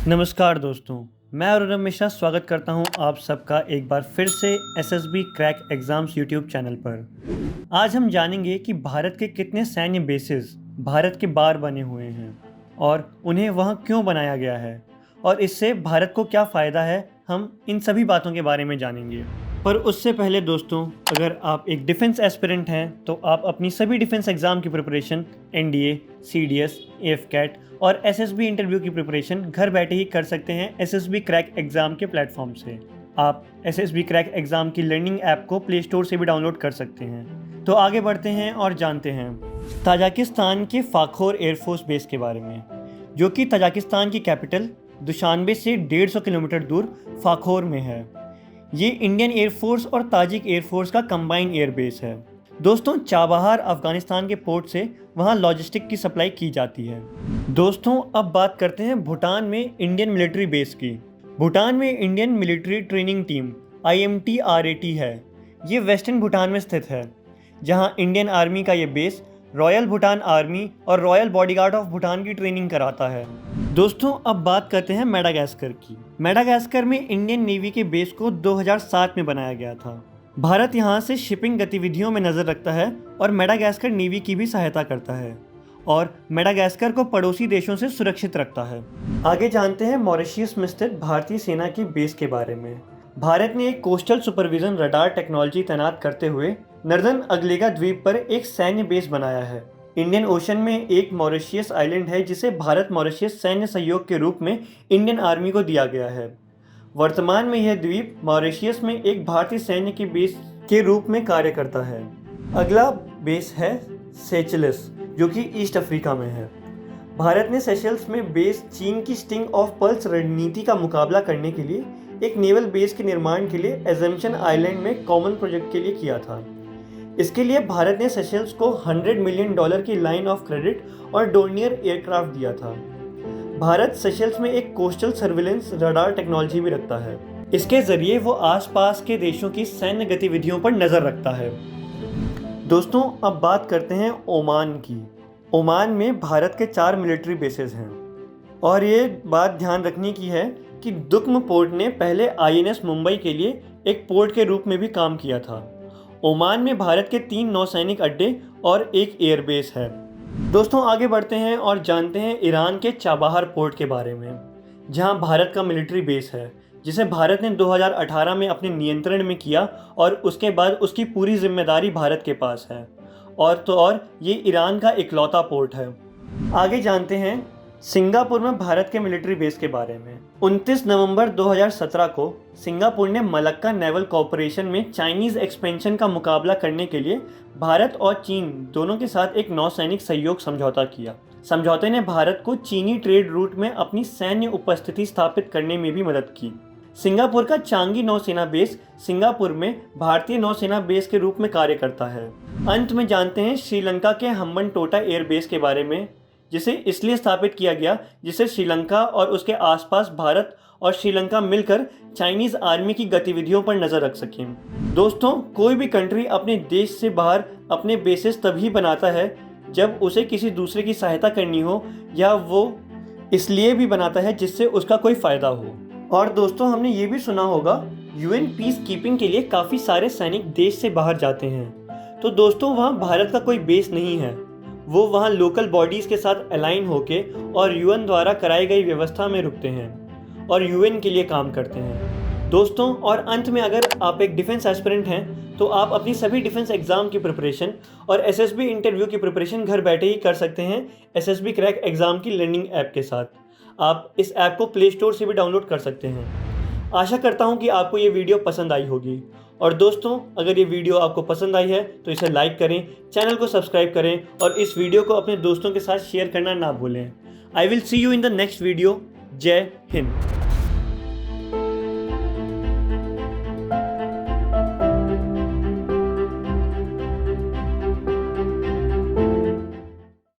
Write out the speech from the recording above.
नमस्कार दोस्तों, मैं अरुण मिश्रा स्वागत करता हूं आप सबका एक बार फिर से SSB crack exams YouTube channel पर। आज हम जानेंगे कि भारत के कितने सैन्य बेसेस भारत के बाहर बने हुए हैं और उन्हें वहां क्यों बनाया गया है और इससे भारत को क्या फ़ायदा है। हम इन सभी बातों के बारे में जानेंगे। पर उससे पहले दोस्तों, अगर आप एक डिफेंस एस्पिरेंट हैं तो आप अपनी सभी डिफेंस एग्ज़ाम की प्रिपरेशन एनडीए, सीडीएस, एफकैट और एसएसबी इंटरव्यू की प्रिपरेशन घर बैठे ही कर सकते हैं एसएसबी क्रैक एग्ज़ाम के प्लेटफॉर्म से। आप एसएसबी क्रैक एग्ज़ाम की लर्निंग ऐप को प्ले स्टोर से भी डाउनलोड कर सकते हैं। तो आगे बढ़ते हैं और जानते हैं ताजिकिस्तान के फाखोर एयरफोर्स बेस के बारे में, जो कि ताजिकिस्तान की कैपिटल दुशानबे से 150 किलोमीटर दूर फाखोर में है। ये इंडियन एयरफोर्स और ताजिक एयरफोर्स का कंबाइंड एयरबेस है। दोस्तों, चाबहार अफगानिस्तान के पोर्ट से वहाँ लॉजिस्टिक की सप्लाई की जाती है। दोस्तों, अब बात करते हैं भूटान में इंडियन मिलिट्री बेस की। भूटान में Indian military training team IMTRAT है। ये वेस्टर्न भूटान में स्थित है, जहाँ इंडियन आर्मी का ये बेस रॉयल भूटान आर्मी और रॉयल बॉडीगार्ड ऑफ भूटान की ट्रेनिंग कराता है। दोस्तों, अब बात करते हैं मेडागास्कर की। मेडागास्कर में इंडियन नेवी के बेस को 2007 में बनाया गया था। भारत यहाँ से शिपिंग गतिविधियों में नज़र रखता है और मेडागास्कर नेवी की भी सहायता करता है और मेडागास्कर को पड़ोसी देशों से सुरक्षित रखता है। आगे जानते हैं मॉरिशस में स्थित भारतीय सेना की बेस के बारे में। भारत ने एक कोस्टल सुपरविजन रडार टेक्नोलॉजी तैनात करते हुए नर्दर्न अगलेगा द्वीप पर एक सैन्य बेस बनाया है। इंडियन ओशन में एक मॉरिशस आइलैंड है जिसे भारत मॉरिशस सैन्य सहयोग के रूप में इंडियन आर्मी को दिया गया है। वर्तमान में यह द्वीप मॉरिशस में एक भारतीय सैन्य के बेस के रूप में कार्य करता है। अगला बेस है सेचेल्स, जो कि ईस्ट अफ्रीका में है। भारत ने सेशेल्स में बेस चीन की स्टिंग ऑफ पल्स रणनीति का मुकाबला करने के लिए एक नेवल बेस के निर्माण के लिए एजम्पशन आइलैंड में कॉमन प्रोजेक्ट के लिए किया था। इसके लिए भारत ने सेशेल्स को $100 मिलियन की लाइन ऑफ क्रेडिट और डोर्नियर एयरक्राफ्ट दिया था। भारत सेशेल्स में एक कोस्टल सर्विलेंस रडार टेक्नोलॉजी भी रखता है। इसके जरिए वो आसपास के देशों की सैन्य गतिविधियों पर नज़र रखता है। दोस्तों, अब बात करते हैं ओमान की। ओमान में भारत के 4 मिलिट्री बेसेस हैं और ये बात ध्यान रखने की है कि दुक्म पोर्ट ने पहले INS मुंबई के लिए एक पोर्ट के रूप में भी काम किया था। ओमान में भारत के 3 नौसैनिक अड्डे और एक एयरबेस है। दोस्तों, आगे बढ़ते हैं और जानते हैं ईरान के चाबहार पोर्ट के बारे में, जहां भारत का मिलिट्री बेस है, जिसे भारत ने 2018 में अपने नियंत्रण में किया और उसके बाद उसकी पूरी जिम्मेदारी भारत के पास है। और ये ईरान का इकलौता पोर्ट है। आगे जानते हैं सिंगापुर में भारत के मिलिट्री बेस के बारे में। 29 नवंबर 2017 को सिंगापुर ने मलक्का नेवल कॉर्पोरेशन में चाइनीज़ एक्सपेंशन का मुकाबला करने के लिए भारत और चीन दोनों के साथ एक नौसैनिक सहयोग समझौता किया। समझौते ने भारत को चीनी ट्रेड रूट में अपनी सैन्य उपस्थिति स्थापित करने में भी मदद की। सिंगापुर का चांगी नौसेना बेस सिंगापुर में भारतीय नौसेना बेस के रूप में कार्य करता है। अंत में जानते हैं श्रीलंका के हम्बनटोटा एयर बेस के बारे में, जिसे इसलिए स्थापित किया गया जिससे श्रीलंका और उसके आसपास भारत और श्रीलंका मिलकर चाइनीज़ आर्मी की गतिविधियों पर नज़र रख सकें। दोस्तों, कोई भी कंट्री अपने देश से बाहर अपने बेसेस तभी बनाता है जब उसे किसी दूसरे की सहायता करनी हो, या वो इसलिए भी बनाता है जिससे उसका कोई फ़ायदा हो। और दोस्तों, हमने ये भी सुना होगा UN पीस कीपिंग के लिए काफ़ी सारे सैनिक देश से बाहर जाते हैं। तो दोस्तों, वहाँ भारत का कोई बेस नहीं है। वो वहाँ लोकल बॉडीज़ के साथ अलाइन होके और UN द्वारा कराई गई व्यवस्था में रुकते हैं और UN के लिए काम करते हैं। दोस्तों, और अंत में अगर आप एक डिफेंस एस्पिरेंट हैं तो आप अपनी सभी डिफेंस एग्ज़ाम की प्रिपरेशन और SSB इंटरव्यू की प्रिपरेशन घर बैठे ही कर सकते हैं SSB क्रैक एग्ज़ाम की लर्निंग ऐप के साथ। आप इस ऐप को प्ले स्टोर से भी डाउनलोड कर सकते हैं। आशा करता हूँ कि आपको ये वीडियो पसंद आई होगी। और दोस्तों, अगर ये वीडियो आपको पसंद आई है तो इसे लाइक करें, चैनल को सब्सक्राइब करें और इस वीडियो को अपने दोस्तों के साथ शेयर करना ना भूलें। I will see you in the next video. जय हिंद।